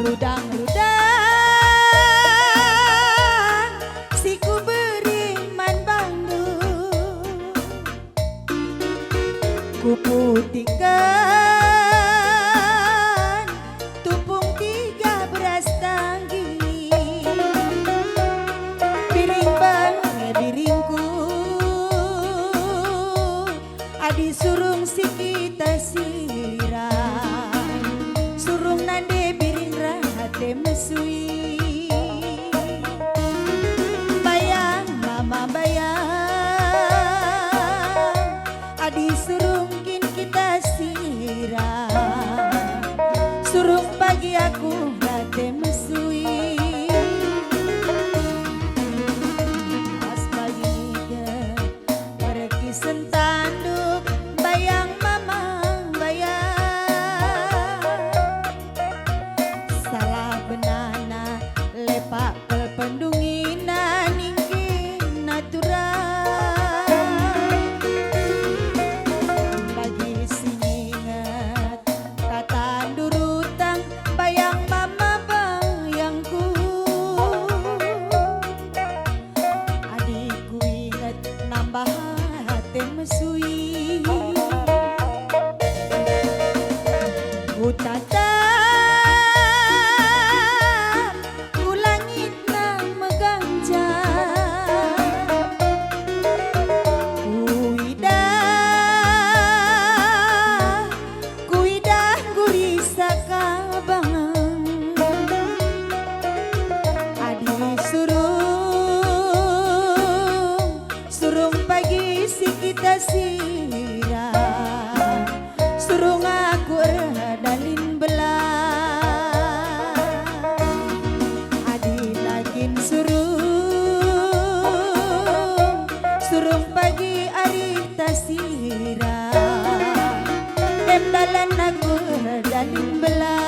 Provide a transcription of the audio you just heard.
Rudang-rudang si ku beriman bandu, ku putihkan tupung 13 tanggi. Biring bang biringku adi surung si kita siram, surung nande biring rahate mesui. Bayang mama bayang adi surung kin kita siram, surung pagi aku rate mesui. Pas pagi pergi sentanduk bayang mama bayang, salah benana lepak ke pendungina ningkin natural. Bagi singingat tata durutang bayang mama bayangku, adikku ingat nambah hati mesui. Ku tatap ku langit nang meganjang, ku idah gurisa kabangan. Adi surung pagi si kita siram, surung aku dalin belah. Adi lagin surung pagi arita siram, dalan aku dalin belah.